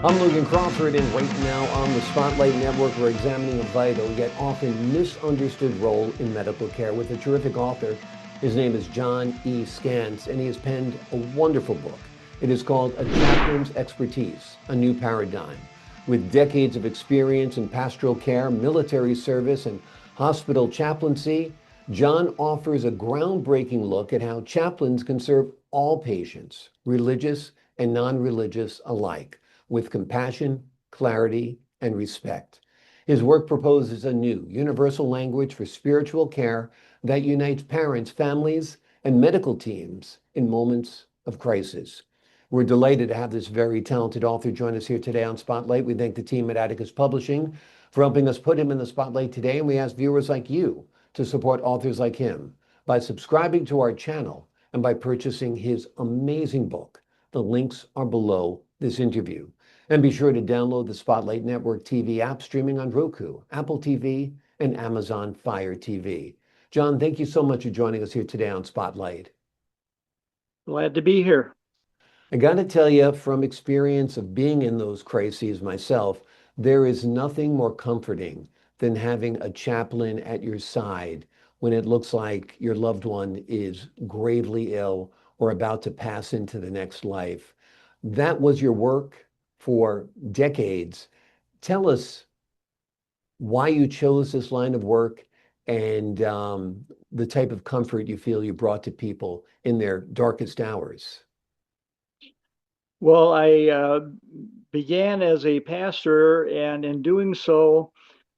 I'm Logan Crawford, and right now on the Spotlight Network, we're examining a vital yet often misunderstood role in medical care with a terrific author. His name is John E. Skanse, and he has penned a wonderful book. It is called A Chaplain's Expertise, A New Paradigm. With decades of experience in pastoral care, military service, and hospital chaplaincy, John offers a groundbreaking look at how chaplains can serve all patients, religious and non-religious alike, with compassion, clarity, and respect. His work proposes a new, universal language for spiritual care that unites parents, families, and medical teams in moments of crisis. We're delighted to have this very talented author join us here today on Spotlight. We thank the team at Atticus Publishing for helping us put him in the spotlight today, and we ask viewers like you to support authors like him by subscribing to our channel and by purchasing his amazing book. The links are below this interview. And be sure to download the Spotlight Network TV app streaming on Roku, Apple TV, and Amazon Fire TV. John, thank you so much for joining us here today on Spotlight. Glad to be here. I got to tell you, from experience of being in those crises myself, there is nothing more comforting than having a chaplain at your side when it looks like your loved one is gravely ill or about to pass into the next life. That was your work for decades. Tell us why you chose this line of work and the type of comfort you feel you brought to people in their darkest hours. Well, I began as a pastor, and in doing so,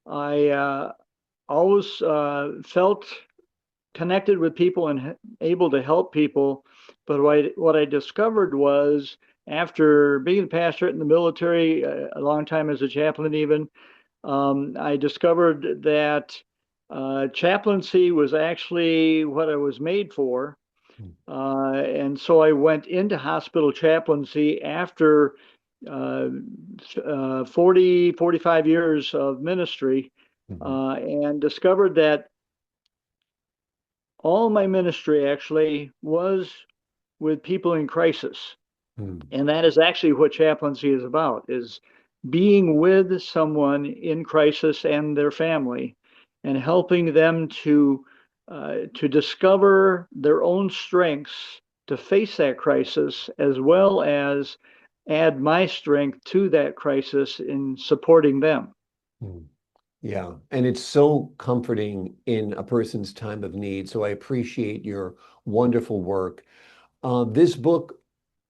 I always felt connected with people and able to help people. But what I discovered was, after being a pastor in the military, a long time as a chaplain even, I discovered that chaplaincy was actually what I was made for. And so I went into hospital chaplaincy after uh, 45 years of ministry, Mhm. and discovered that all my ministry actually was with people in crisis. Mm. And that is actually what chaplaincy is about, is being with someone in crisis and their family and helping them to discover their own strengths to face that crisis, as well as add my strength to that crisis in supporting them. Mm. Yeah, and it's so comforting in a person's time of need. So I appreciate your wonderful work. This book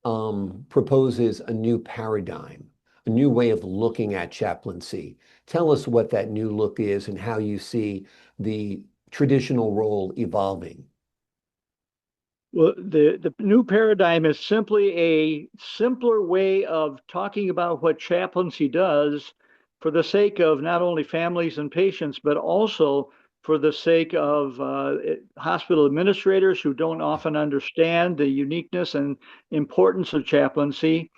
proposes a new paradigm, a new way of looking at chaplaincy. Tell us what that new look is and how you see the traditional role evolving. Well, the new paradigm is simply a simpler way of talking about what chaplaincy does for the sake of not only families and patients, but also for the sake of hospital administrators who don't often understand the uniqueness and importance of chaplaincy,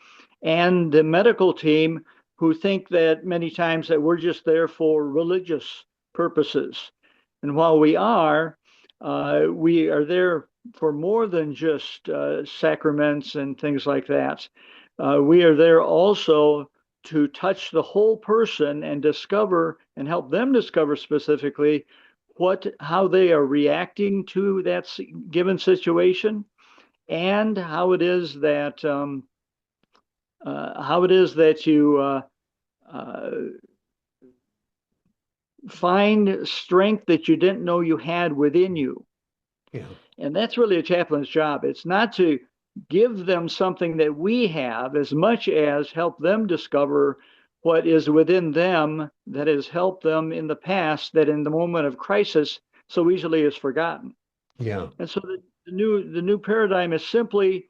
and the medical team who think that many times that we're just there for religious purposes. And while we are there for more than just sacraments and things like that. We are there also to touch the whole person and discover and help them discover specifically how they are reacting to that given situation, and how it is that you uh, find strength that you didn't know you had within you. Yeah. And that's really a chaplain's job. It's not to give them something that we have as much as help them discover what is within them that has helped them in the past, that in the moment of crisis so easily is forgotten. Yeah. And so the new paradigm is simply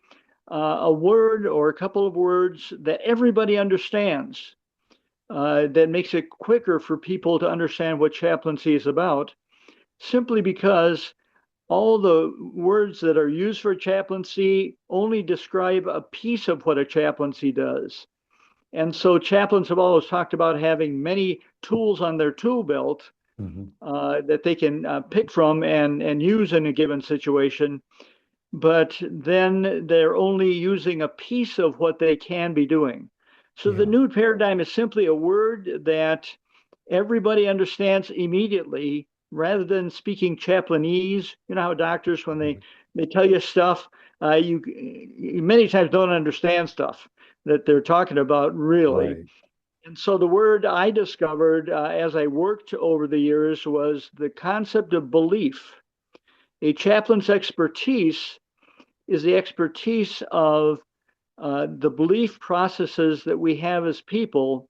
a word or a couple of words that everybody understands, that makes it quicker for people to understand what chaplaincy is about, simply because all the words that are used for chaplaincy only describe a piece of what a chaplaincy does. And so chaplains have always talked about having many tools on their tool belt Mhm. that they can pick from and use in a given situation. But then they're only using a piece of what they can be doing. So the Yeah. new paradigm is simply a word that everybody understands immediately rather than speaking chaplainese. You know how doctors, when they tell you stuff, you many times don't understand stuff that they're talking about really. Right. And so the word I discovered as I worked over the years was the concept of belief. A chaplain's expertise is the expertise of the belief processes that we have as people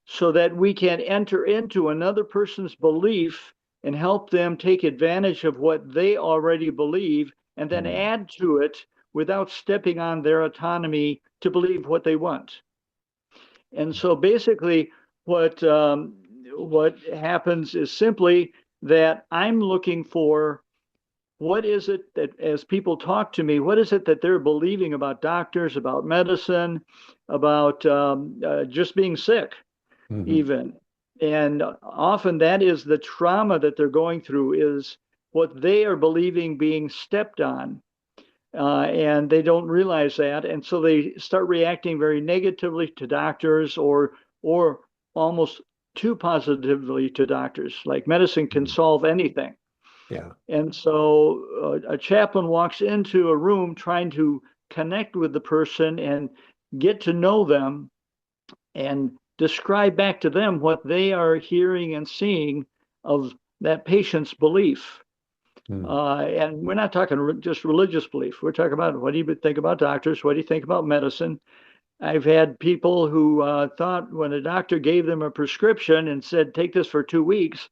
so that we can enter into another person's belief and help them take advantage of what they already believe and then Mm. add to it without stepping on their autonomy to believe what they want. And so basically, what happens is simply that I'm looking for what is it that, as people talk to me, what is it that they're believing about doctors, about medicine, about just being sick, Hmm. even. And often that is the trauma that they're going through, is what they are believing being stepped on. And they don't realize that. And so they start reacting very negatively to doctors or almost too positively to doctors. Like medicine can solve anything. Yeah. And so a chaplain walks into a room trying to connect with the person and get to know them and describe back to them what they are hearing and seeing of that patient's belief. Mm. And we're not talking just religious belief. We're talking about, what do you think about doctors? What do you think about medicine? I've had people who thought when a doctor gave them a prescription and said, take this for 2 weeks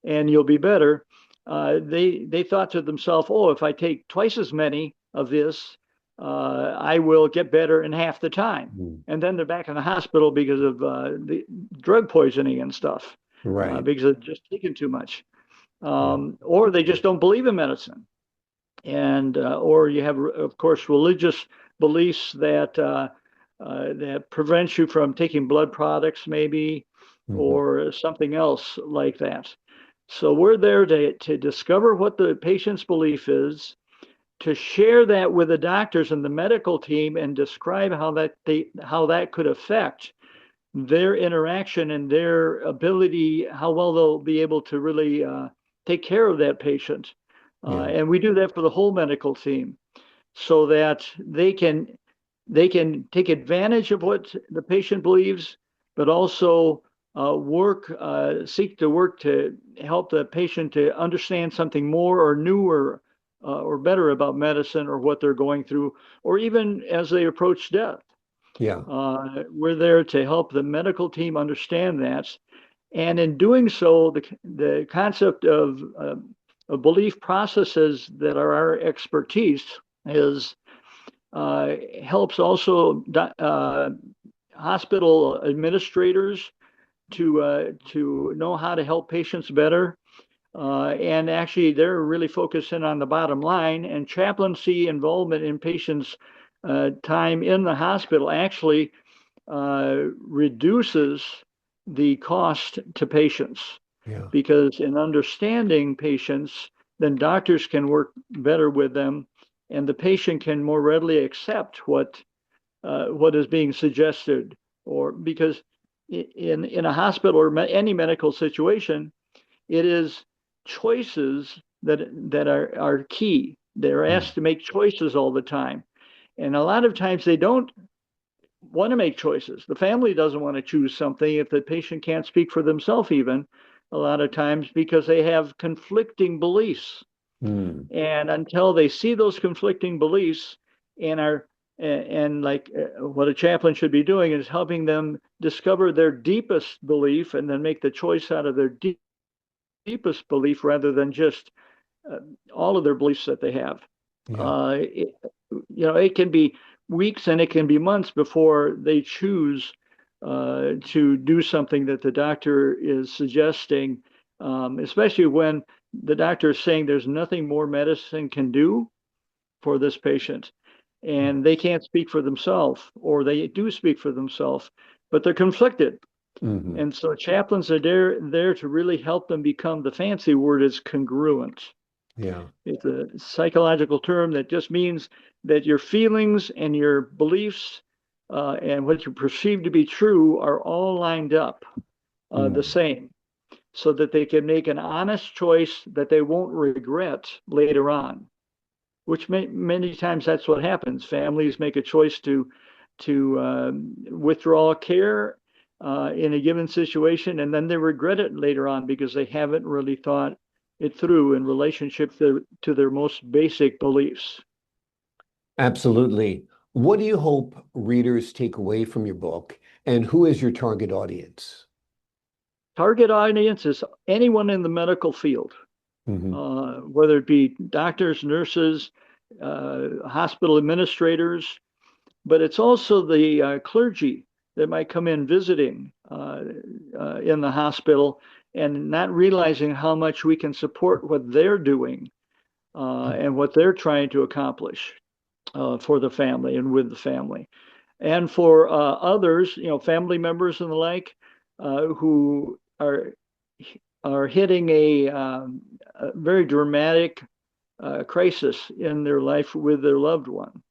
and you'll be better, they thought to themselves, oh, if I take twice as many of this, I will get better in half the time. Mm. And then they're back in the hospital because of the drug poisoning and stuff, Right. because they've just taken too much. Yeah. Or they just don't believe in medicine. And or you have, of course, religious beliefs that prevents you from taking blood products, maybe, Hmm. or something else like that. So we're there to discover what the patient's belief is, to share that with the doctors and the medical team, and describe how that could affect their interaction and their ability, how well they'll be able to really take care of that patient. Yeah. And we do that for the whole medical team so that they can take advantage of what the patient believes, but also seek to work to help the patient to understand something more or newer or better about medicine or what they're going through, or even as they approach death. Yeah. We're there to help the medical team understand that. And in doing so, the concept of belief processes that are our expertise is helps also hospital administrators to know how to help patients better. And actually, they're really focusing on the bottom line. And chaplaincy involvement in patients' time in the hospital actually reduces the cost to patients, Yeah. because in understanding patients, then doctors can work better with them, and the patient can more readily accept what is being suggested. Or because in a hospital or any medical situation, it is choices that are key. They're Mm. asked to make choices all the time, and a lot of times they don't want to make choices. The family doesn't want to choose something if the patient can't speak for themselves, even a lot of times, because they have conflicting beliefs. Mm. And until they see those conflicting beliefs and are and like what a chaplain should be doing is helping them discover their deepest belief and then make the choice out of their deepest belief rather than just uh, all of their beliefs that they have. Yeah. It, it can be weeks and it can be months before they choose to do something that the doctor is suggesting, especially when the doctor is saying there's nothing more medicine can do for this patient. And they can't speak for themselves, or they do speak for themselves, but they're conflicted. Hmm. And so chaplains are there to really help them become, the fancy word is congruent. Yeah. It's a psychological term that just means that your feelings and your beliefs and what you perceive to be true are all lined up the same, so that they can make an honest choice that they won't regret later on. Which many times that's what happens. Families make a choice to withdraw care in a given situation, and then they regret it later on because they haven't really thought it through in relationship to their most basic beliefs. Absolutely. What do you hope readers take away from your book, and who is your target audience? Target audience is anyone in the medical field, whether it be doctors, nurses, hospital administrators, but it's also the clergy that might come in visiting in the hospital and not realizing how much we can support what they're doing and what they're trying to accomplish for the family and with the family. And for others, family members and the like, who are hitting a very dramatic crisis in their life with their loved one.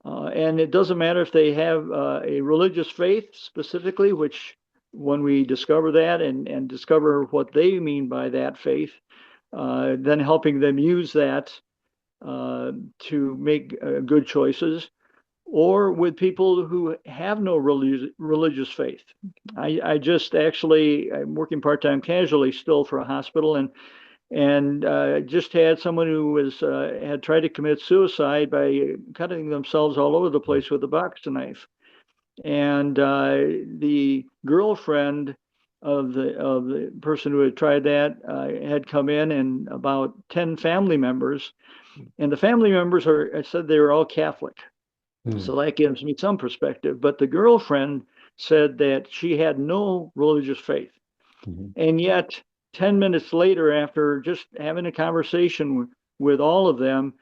And it doesn't matter if they have a religious faith specifically, which when we discover that and discover what they mean by that faith, then helping them use that to make good choices, or with people who have no religious faith. I just actually, I'm working part-time casually still for a hospital, and just had someone who was had tried to commit suicide by cutting themselves all over the place with a box knife. And the girlfriend of the person who had tried that had come in, and about 10 family members, and the family members said they were all Catholic. So that gives me some perspective. But the girlfriend said that she had no religious faith. And yet 10 minutes later, after just having a conversation with all of them,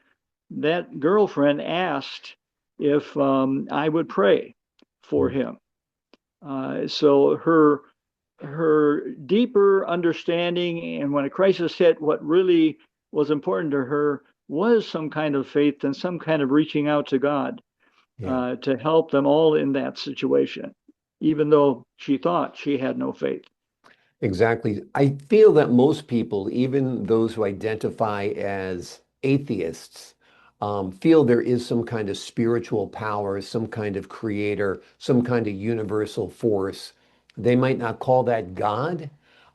that girlfriend asked if I would pray for him. So her deeper understanding, and when a crisis hit, what really was important to her was some kind of faith and some kind of reaching out to God to help them all in that situation, even though she thought she had no faith. Exactly. I feel that most people, even those who identify as atheists, feel there is some kind of spiritual power, some kind of creator, some kind of universal force. They might not call that God,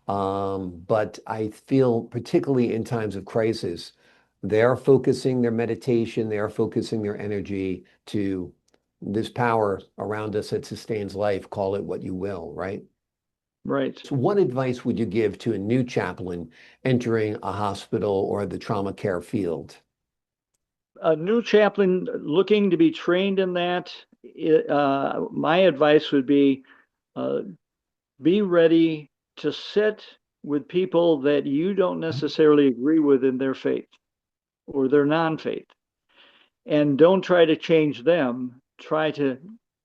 but I feel particularly in times of crisis, they are focusing their meditation, they are focusing their energy to this power around us that sustains life, call it what you will, right? Right. So what advice would you give to a new chaplain entering a hospital or the trauma care field? A new chaplain looking to be trained in that, my advice would be ready to sit with people that you don't necessarily agree with in their faith or their non-faith. And don't try to change them. Try to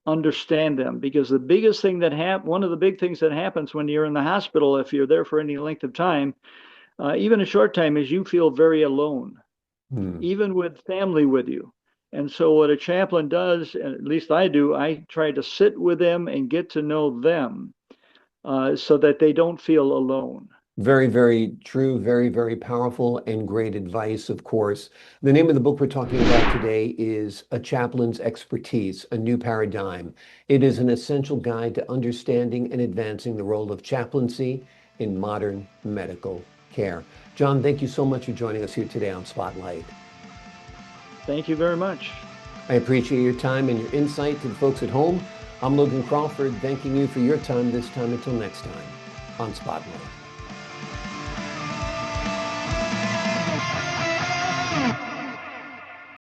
understand them, because the biggest thing one of the big things that happens when you're in the hospital, if you're there for any length of time, even a short time, is you feel very alone, even with family with you. And so what a chaplain does, and at least I do, I try to sit with them and get to know them so that they don't feel alone. Very, very true, very, very powerful, and great advice, of course. The name of the book we're talking about today is A Chaplain's Expertise, A New Paradigm. It is an essential guide to understanding and advancing the role of chaplaincy in modern medical care. John, thank you so much for joining us here today on Spotlight. Thank you very much. I appreciate your time and your insight. To the folks at home, I'm Logan Crawford, thanking you for your time this time. Until next time on Spotlight.